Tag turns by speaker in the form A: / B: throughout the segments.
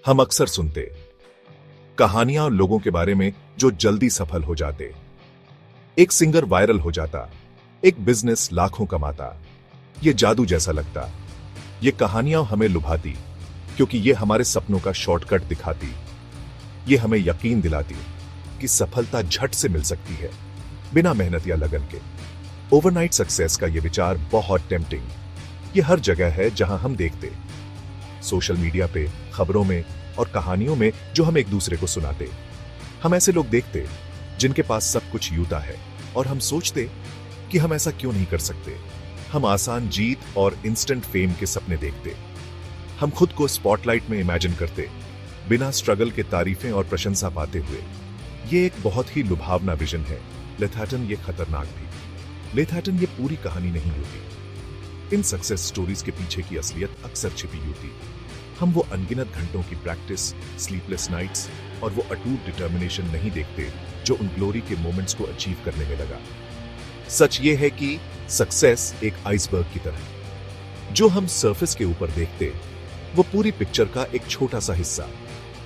A: हम अक्सर सुनते कहानियां लोगों के बारे में जो जल्दी सफल हो जाते। एक सिंगर वायरल हो जाता, एक बिजनेस लाखों कमाता। ये जादू जैसा लगता। ये कहानियां हमें लुभाती क्योंकि ये हमारे सपनों का शॉर्टकट दिखाती। ये हमें यकीन दिलाती कि सफलता झट से मिल सकती है, बिना मेहनत या लगन के। ओवरनाइट सक्सेस का ये विचार बहुत टेम्पटिंग। ये हर जगह है जहां हम देखते, सोशल मीडिया पे, खबरों में और कहानियों में जो हम एक दूसरे को सुनाते। हम ऐसे लोग देखते जिनके पास सब कुछ यूता है और हम सोचते कि हम ऐसा क्यों नहीं कर सकते। हम आसान जीत और इंस्टेंट फेम के सपने देखते। हम खुद को स्पॉटलाइट में इमेजिन करते, बिना स्ट्रगल के तारीफें और प्रशंसा पाते हुए। ये एक बहुत ही लुभावना विजन है, लेथाटन ये खतरनाक भी। लेथाटन ये पूरी कहानी नहीं होती। इन सक्सेस स्टोरीज के पीछे की असलियत अक्सर छिपी होती। हम वो अनगिनत घंटों की प्रैक्टिस, स्लीपलेस नाइट्स और वो अटूट डिटर्मिनेशन नहीं देखते जो उन ग्लोरी के मोमेंट्स को अचीव करने में लगा। सच ये है कि सक्सेस एक आइसबर्ग की तरह। जो हम सरफेस के ऊपर देखते वो पूरी पिक्चर का एक छोटा सा हिस्सा।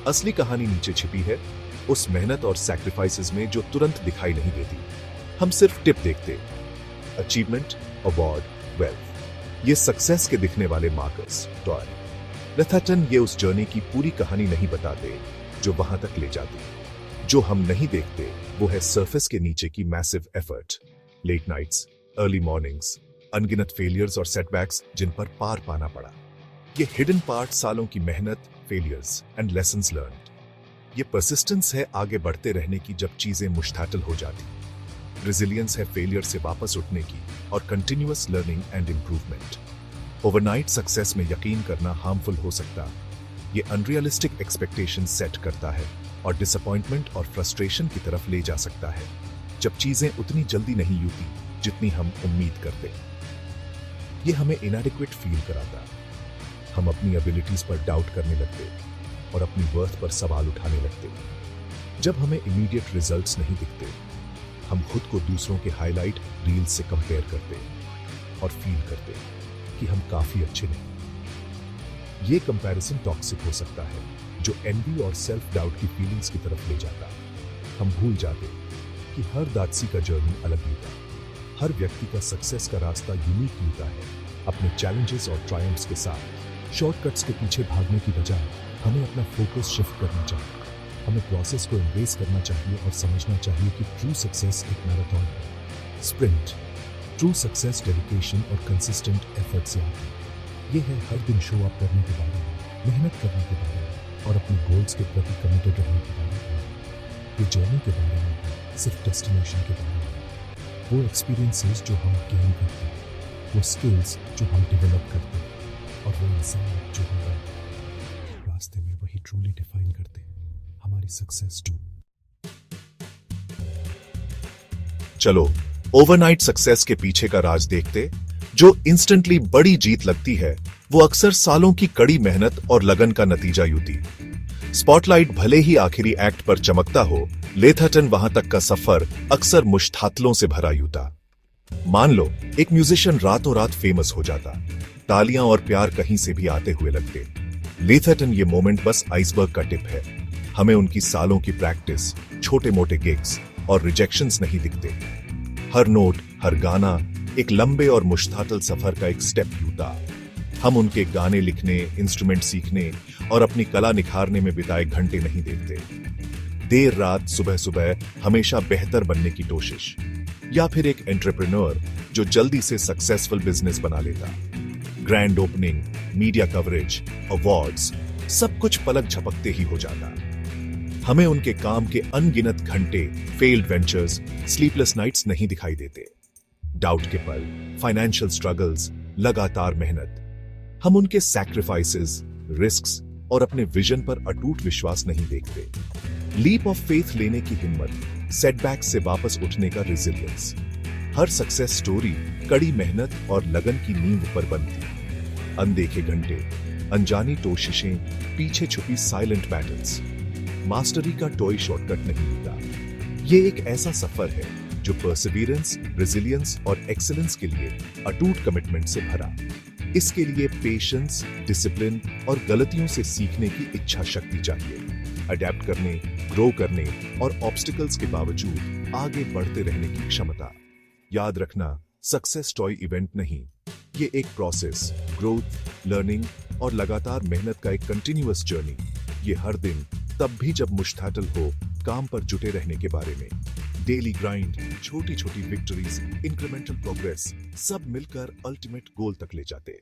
A: असली कहानी नीचे छिपी है, उस मेहनत और सैक्रिफाइसेस में जो तुरंत दिखाई नहीं देती। हम सिर्फ टिप देखते, अचीवमेंट, अवार्ड, वेल्थ, ये सक्सेस के दिखने वाले मार्कर्स, टॉय। लेथाटन ये उस जर्नी की पूरी कहानी नहीं बताते जो वहां तक ले जाती। जो हम नहीं देखते वो है सरफेस के नीचे की massive effort, late nights, early mornings, अनगिनत फेलियर्स और सेटबैक्स जिन पर पार पाना पड़ा। ये हिडन पार्ट सालों की मेहनत, फेलियर्स एंड लेसन्स लर्न्ड। ये परसिस्टेंस है आगे बढ़ते रहने की जब चीजें मुश्तातल हो जाती। रेजिलियंस है फेलियर से वापस उठने की और continuous learning and improvement. Overnight success में यकीन करना हार्मफुल हो सकता। ये अनरियलिस्टिक एक्सपेक्टेशन सेट करता है और डिसअपॉइंटमेंट और फ्रस्ट्रेशन की तरफ ले जा सकता है जब चीजें उतनी जल्दी नहीं होती जितनी हम उम्मीद करते। ये हमें इनएडिक्वेट फील कराता। हम अपनी एबिलिटीज पर डाउट करने लगते और अपनी वर्थ पर सवाल उठाने लगते। जब हमें इमीडिएट रिजल्ट्स नहीं दिखते, हम खुद को दूसरों के हाईलाइट रील्स से कंपेयर करते और फील करते कि हम काफी अच्छे नहीं। ये कंपैरिजन टॉक्सिक हो सकता है, जो एनवी और सेल्फ डाउट की फीलिंग्स की तरफ ले जाता। हम भूल जाते कि हर दादसी का जर्नी अलग होता। हर व्यक्ति का सक्सेस का रास्ता यूनिक होता है। अपने चैलेंजेस और ट्रायम्फ्स के साथ शॉर्टकट्स के पीछे भागने की बजाय हमें अपना फोकस शिफ्ट करना चाहिए। हमें प्रोसेस को एम्ब्रेस करना चाहिए और समझना चाहिए कि ट्रू सक्सेस एक मैराथन है, स्प्रिंट। ट्रू सक्सेस डेडिकेशन और कंसिस्टेंट एफर्ट से आती है। ये है हर दिन शो अप करने के बारे में, मेहनत करने के बारे में और अपने गोल्स के प्रति कमिटेड रहने के बारे में। ये जर्नी के बारे में है, सिर्फ डेस्टिनेशन के बारे में। वो एक्सपीरियंसेस जो हम गेन करते हैं, वो स्किल्स जो हम डेवलप करते हैं और वो इंसान जो हम बनते हैं, रास्ते में वही ट्रूली डिफाइन करते हैं हमारी सक्सेस टू। चलो ओवरनाइट सक्सेस के पीछे का राज देखते। जो इंस्टेंटली बड़ी जीत लगती है वो अक्सर सालों की कड़ी मेहनत और लगन का नतीजा यूती। स्पॉटलाइट भले ही आखिरी एक्ट पर चमकता हो, लेथाटन वहां तक का सफर अक्सर मुश्तातलों से भरा यूता। मान लो एक म्यूजिशियन रातों रात फेमस हो जाता, तालियां और प्यार कहीं से भी आते हुए लगते। लेथाटन ये मोमेंट बस आइसबर्ग का टिप है। हमें उनकी सालों की प्रैक्टिस, छोटे मोटे गिग्स और रिजेक्शंस नहीं दिखते। हर नोट, हर गाना एक लंबे और मुश्तातल सफर का एक स्टेप यूता। हम उनके गाने लिखने, इंस्ट्रूमेंट सीखने और अपनी कला निखारने में बिताए घंटे नहीं देखते। देर रात, सुबह सुबह हमेशा बेहतर बनने की कोशिश। या फिर एक एंटरप्रेन्योर जो जल्दी से सक्सेसफुल बिजनेस बना लेता। Grand opening, media coverage, awards, सब कुछ पलक झपकते ही हो जाता। हमें उनके काम के अनगिनत घंटे, फेल्ड वेंचर्स, स्लीपलेस नाइट्स नहीं दिखाई देते। डाउट के पल, फाइनेंशियल स्ट्रगल्स, लगातार मेहनत। हम उनके सैक्रिफाइसेस, रिस्क्स और अपने विजन पर अटूट विश्वास नहीं देखते। लीप ऑफ फेथ लेने की हिम्मत, सेटबैक से वापस उठने का रेजिलियंस। हर सक्सेस स्टोरी कड़ी मेहनत और लगन की नींव पर बनती। अनदेखे घंटे, अनजानी कोशिशें, पीछे छुपी साइलेंट बैटल्स। मास्टरी का टॉय शॉर्टकट नहीं होता। ये एक ऐसा सफर है जो परसिवियरेंस, रेजिलियंस और एक्सीलेंस के लिए अटूट कमिटमेंट से भरा। इसके लिए पेशेंस, डिसिप्लिन और गलतियों से सीखने की इच्छा शक्ति चाहिए। अडेप्ट करने, ग्रो करने और ऑब्स्टिकल्स के बावजूद आगे बढ़ते रहने की क्षमता। याद रखना, सक्सेस टॉय इवेंट नहीं, ये एक प्रोसेस, ग्रोथ, लर्निंग और लगातार मेहनत का एक कंटिन्यूअस जर्नी। ये हर दिन, तब भी जब मुश्तातिल हो, काम पर जुटे रहने के बारे में। डेली ग्राइंड, छोटी छोटी विक्ट्रीज, इंक्रीमेंटल प्रोग्रेस, सब मिलकर अल्टीमेट गोल तक ले जाते।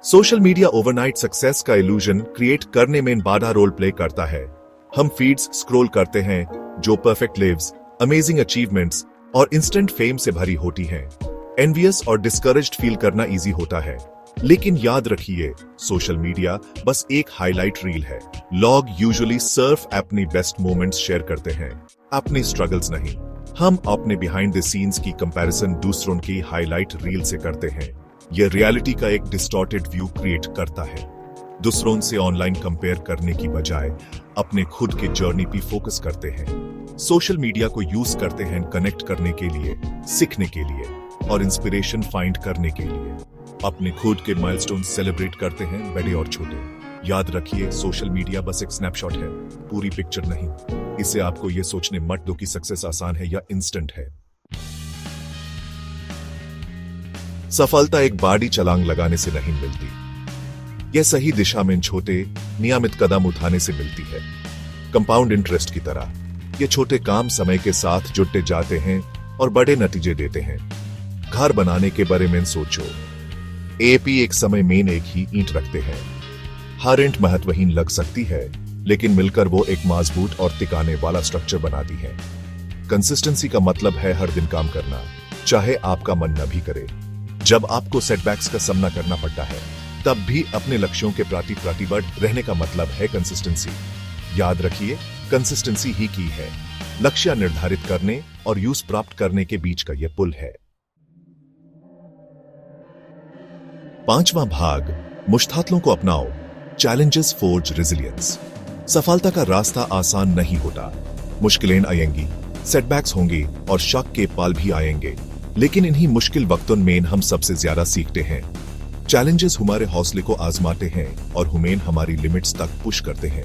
A: सोशल मीडिया ओवरनाइट सक्सेस का इल्यूजन क्रिएट करने में बड़ा रोल प्ले करता है। हम फीड्स स्क्रॉल करते हैं जो परफेक्ट लिव्स, अमेजिंग अचीवमेंट्स और इंस्टेंट फेम से भरी होती हैं। एनवियस और डिस्करेज्ड फील करना इजी होता है, लेकिन याद रखिए, सोशल मीडिया बस एक हाईलाइट रील है। लोग यूजुअली सिर्फ अपनी बेस्ट मोमेंट्स शेयर करते हैं, अपनी स्ट्रगल्स नहीं। हम अपने बिहाइंड द सीन्स की कंपैरिजन दूसरों की हाईलाइट रील से करते हैं। यह रियलिटी का एक डिस्टॉर्टेड व्यू क्रिएट करता है। दूसरों से ऑनलाइन कंपेयर करने की बजाय अपने खुद के जर्नी पे फोकस करते हैं। सोशल मीडिया को यूज करते हैं कनेक्ट करने के लिए, सीखने के लिए और इंस्पिरेशन फाइंड करने के लिए। अपने खुद के माइलस्टोन सेलिब्रेट करते हैं, बड़े और छोटे। याद रखिए, सोशल मीडिया बस एक स्नैपशॉट है, पूरी पिक्चर नहीं। इससे आपको यह सोचने मत दो कि सक्सेस आसान है या इंस्टेंट है। सफलता एक बाड़ी छलांग लगाने से नहीं मिलती, यह सही दिशा में छोटे नियमित कदम उठाने से मिलती है। कंपाउंड इंटरेस्ट की तरह ये छोटे काम समय के साथ जुड़ते जाते हैं और बड़े नतीजे देते हैं। घर बनाने के बारे में सोचो, एपी एक समय में एक ही ईंट रखते हैं। हर ईंट महत्वहीन लग सकती है, लेकिन मिलकर वो एक मजबूत और टिकाने वाला स्ट्रक्चर बनाती है। कंसिस्टेंसी का मतलब है हर दिन काम करना, चाहे आपका मन न भी करे। जब आपको सेटबैक्स का सामना करना पड़ता है, तब भी अपने लक्ष्यों के प्रति प्रतिबद्ध रहने का मतलब है कंसिस्टेंसी। याद रखिए, कंसिस्टेंसी ही की है लक्ष्य निर्धारित करने और यूज प्राप्त करने के बीच का यह पुल है। पांचवां भाग, मुश्तातिलों को अपनाओ, चैलेंजेस फोर्ज रेजिलियंस। सफलता का रास्ता आसान नहीं होता। मुश्किलें आएंगी, सेटबैक्स होंगे और शक के पल भी आएंगे, लेकिन इन्हीं मुश्किल वक्तों में हम सबसे ज्यादा सीखते हैं। चैलेंजेस हमारे हौसले को आजमाते हैं और हमें हमारी लिमिट्स तक पुश करते हैं।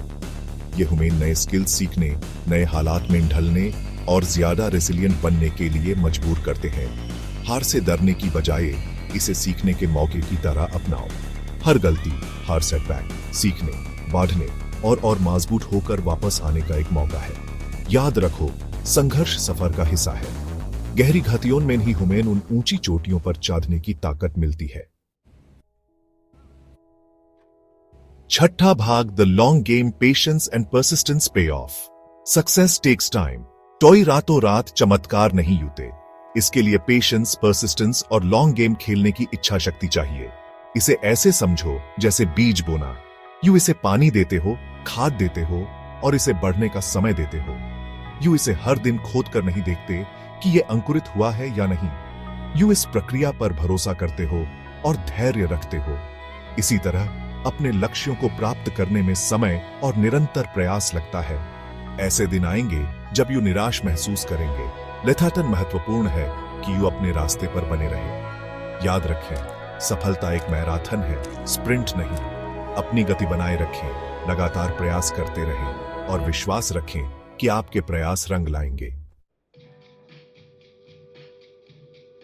A: ये हमें नए स्किल्स सीखने, नए हालात में ढलने और ज्यादा रेसिलिएंट बनने के लिए मजबूर करते हैं। हार से डरने की बजाय इसे सीखने के मौके की तरह अपनाओ। हर गलती, हर सेटबैक सीखने, बढ़ने और मजबूत होकर वापस आने का एक मौका है। याद रखो, संघर्ष सफर का हिस्सा है। गहरी घाटियों में ही हमें उन ऊंची चोटियों पर चढ़ने की ताकत मिलती है। छठा भाग, the long game, patience and persistence pay off. Success takes time. टॉय रातों रात चमत्कार नहीं यूते। इसके लिए पेशेंस, परसिस्टेंस और लॉन्ग गेम खेलने की इच्छा शक्ति चाहिए। इसे ऐसे समझो जैसे बीज बोना। यू इसे पानी देते हो, खाद देते हो और इसे बढ़ने का समय देते हो। यू इसे हर दिन खोद कर नहीं देखते कि यह अंकुरित हुआ है या नहीं। यू इस प्रक्रिया पर भरोसा करते हो और धैर्य रखते हो। इसी तरह अपने लक्ष्यों को प्राप्त करने में समय और निरंतर प्रयास लगता है। ऐसे दिन आएंगे जब यू निराश महसूस करेंगे, लेकिन महत्वपूर्ण है कि यू अपने रास्ते पर बने रहे। याद रखें, सफलता एक मैराथन है, स्प्रिंट नहीं। अपनी गति बनाए रखें, लगातार प्रयास करते रहें और विश्वास रखें कि आपके प्रयास रंग लाएंगे।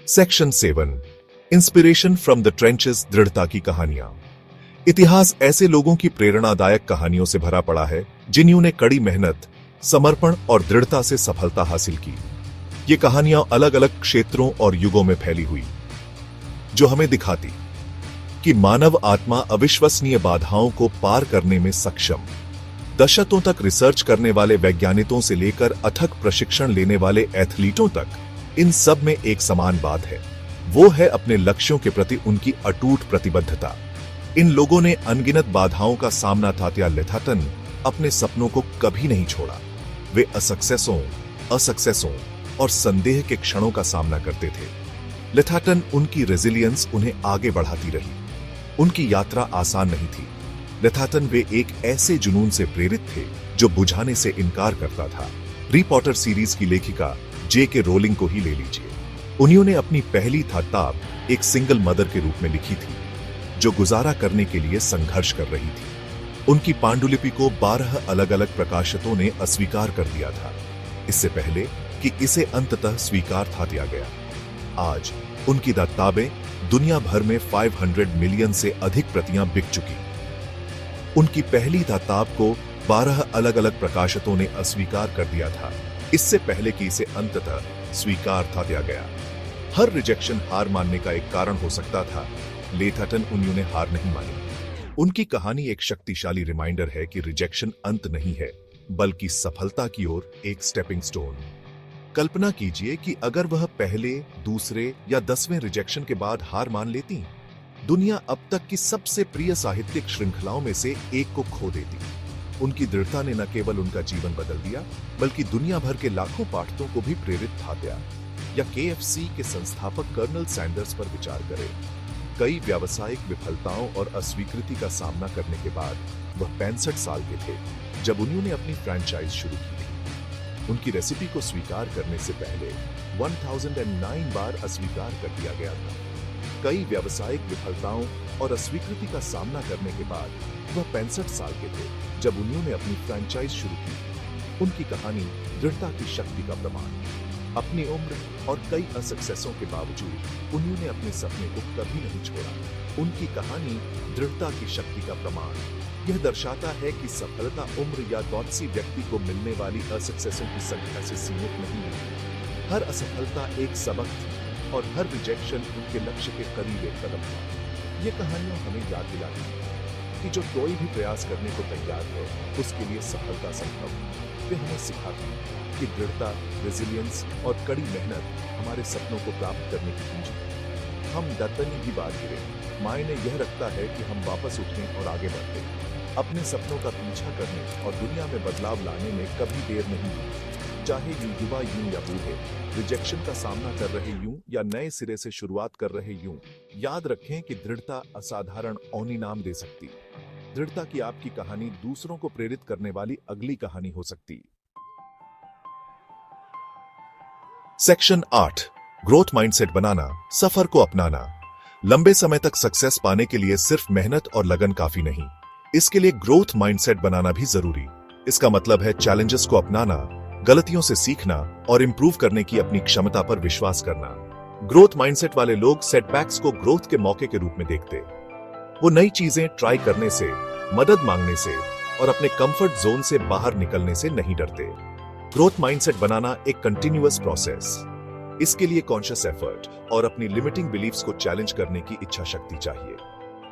A: Section 7, inspiration from the trenches, दृढ़ता की कहानियां। इतिहास ऐसे लोगों की प्रेरणादायक कहानियों से भरा पड़ा है जिन्होंने कड़ी मेहनत, समर्पण और दृढ़ता से सफलता हासिल की। ये कहानियां अलग अलग क्षेत्रों और युगों में फैली हुई, जो हमें दिखाती कि मानव आत्मा अविश्वसनीय बाधाओं को पार करने में सक्षम। दशकों तक रिसर्च करने वाले वैज्ञानिकों से लेकर अथक प्रशिक्षण लेने वाले एथलीटों तक, इन सब में एक समान बात है, वो है अपने लक्ष्यों के प्रति उनकी अटूट प्रतिबद्धता। इन लोगों ने अनगिनत बाधाओं का सामना लेकिन अपने सपनों को कभी नहीं छोड़ा। वे असक्सेसों और संदेह के क्षणों का सामना करते थे, लेकिन उनकी रेजिलियंस उन्हें आगे बढ़ाती रही। उनकी यात्रा आसान नहीं थी, लेकिन वे एक ऐसे जुनून से प्रेरित थे जो बुझाने से इनकार करता था। हैरी पॉटर सीरीज की लेखिका जे.के. रोलिंग को ही ले लीजिए। उन्होंने अपनी पहली किताब एक सिंगल मदर के रूप में लिखी थी, जो गुजारा करने के लिए संघर्ष कर रही थी। उनकी पांडुलिपि को 12 अलग अलग प्रकाशकों ने अस्वीकार कर दिया था, इससे पहले कि इसे अंततः स्वीकार था दिया गया। आज उनकी किताबें दुनिया भर में 500 मिलियन से अधिक प्रतियां बिक चुकी। उनकी पहली किताब को 12 अलग अलग प्रकाशकों ने अस्वीकार कर दिया था, इससे पहले कि इसे अंततः स्वीकार था दिया गया। हर रिजेक्शन हार मानने का एक कारण हो सकता था, लेथाटन उन्होंने हार नहीं मानी। उनकी कहानी एक शक्तिशाली रिमाइंडर है कि रिजेक्शन अंत नहीं है, बल्कि सफलता की ओर एक स्टेपिंग स्टोन। कल्पना कीजिए कि अगर वह पहले, दूसरे या 10वें रिजेक्शन के बाद हार मान लेती, दुनिया अब तक की सबसे प्रिय साहित्यिक श्रृंखलाओं में से एक को खो देती। उनकी दृढ़ता ने न केवल उनका जीवन बदल दिया, बल्कि दुनिया भर के लाखों पाठकों को भी प्रेरित था दिया। या KFC के संस्थापक कर्नल सैंडर्स पर विचार करें। कई व्यावसायिक विफलताओं और अस्वीकृति का सामना करने के बाद वह 65 साल के थे जब उन्होंने अपनी फ्रैंचाइज शुरू की थी। उनकी रेसिपी को स्वीकार करने से पहले 1009 बार अस्वीकार कर दिया गया था। कई व्यावसायिक विफलताओं और अस्वीकृति का सामना करने के बाद वह 65 साल के थे जब उन्होंने अपनी फ्रैंचाइज शुरू की। उनकी कहानी दृढ़ता की शक्ति का प्रमाण। अपनी उम्र और कई असक्सेसों के बावजूद उन्होंने अपने सपने को कभी नहीं छोड़ा। उनकी कहानी दृढ़ता की शक्ति का प्रमाण। यह दर्शाता है कि सफलता उम्र या दौलती व्यक्ति को मिलने वाली असक्सेसों की संख्या से सीमित नहीं है। हर असफलता एक सबक थी और हर रिजेक्शन उनके लक्ष्य के करीब एक कदम था। ये कहानियां हमें याद दिलाती हैं कि जो कोई भी प्रयास करने को तैयार है, उसके लिए सफलता संभव है। वे हमें सिखाती हैं कि दृढ़ता, रेजिलियंस और कड़ी मेहनत हमारे सपनों को प्राप्त करने की कुंजी है। हम डरतनी भी बात गिरे, मायने यह रखता है कि हम वापस उठें और आगे बढ़ें। अपने सपनों का पीछा करने और दुनिया में बदलाव लाने में कभी देर नहीं होती। चाहे युवा यूं या बूढ़े, रिजेक्शन का सामना कर रहे यूं या नए सिरे से शुरुआत कर रहे यूं, याद रखें कि दृढ़ता असाधारण औनी नाम दे सकती। दृढ़ता की आपकी कहानी दूसरों को प्रेरित करने वाली अगली कहानी हो सकती। सेक्शन 8, ग्रोथ माइंडसेट बनाना, सफर को अपनाना। लंबे समय तक सक्सेस पाने के लिए सिर्फ मेहनत और लगन काफी नहीं, इसके लिए ग्रोथ माइंडसेट बनाना भी जरूरी। इसका मतलब है चैलेंजेस को अपनाना, गलतियों से सीखना और इंप्रूव करने की अपनी क्षमता पर विश्वास करना। ग्रोथ माइंडसेट वाले लोग सेटबैक्स को ग्रोथ के मौके के रूप में देखते। वो नई चीजें ट्राई करने से, मदद मांगने से और अपने कंफर्ट जोन से बाहर निकलने से नहीं डरते। ग्रोथ माइंडसेट बनाना एक कंटिन्यूअस प्रोसेस। इसके लिए कॉन्शियस एफर्ट और अपनी लिमिटिंग बिलीफ्स को चैलेंज करने की इच्छा शक्ति चाहिए।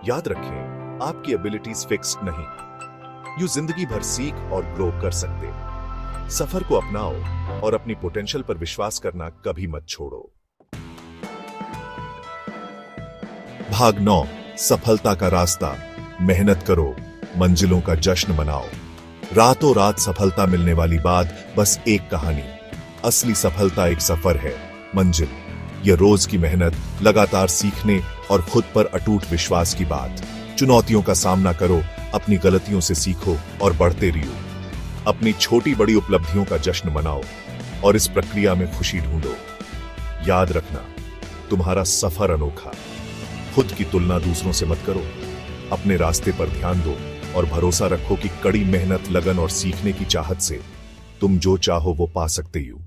A: याद रखें, आपकी एबिलिटीज फिक्स्ड नहीं, यू जिंदगी भर सीख और ग्रो कर सकते। सफर को अपनाओ और अपनी पोटेंशियल पर विश्वास करना कभी मत छोड़ो। भाग 9, सफलता का रास्ता। मेहनत करो, मंजिलों का जश्न मनाओ। रातों रात सफलता मिलने वाली बात बस एक कहानी। असली सफलता एक सफर है, मंजिल यह रोज की मेहनत, लगातार सीखने और खुद पर अटूट विश्वास की बात। चुनौतियों का सामना करो, अपनी गलतियों से सीखो और बढ़ते रहो। अपनी छोटी बड़ी उपलब्धियों का जश्न मनाओ और इस प्रक्रिया में खुशी ढूंढो। याद रखना, तुम्हारा सफर अनोखा। खुद की तुलना दूसरों से मत करो, अपने रास्ते पर ध्यान दो और भरोसा रखो कि कड़ी मेहनत, लगन और सीखने की चाहत से तुम जो चाहो वो पा सकते हो।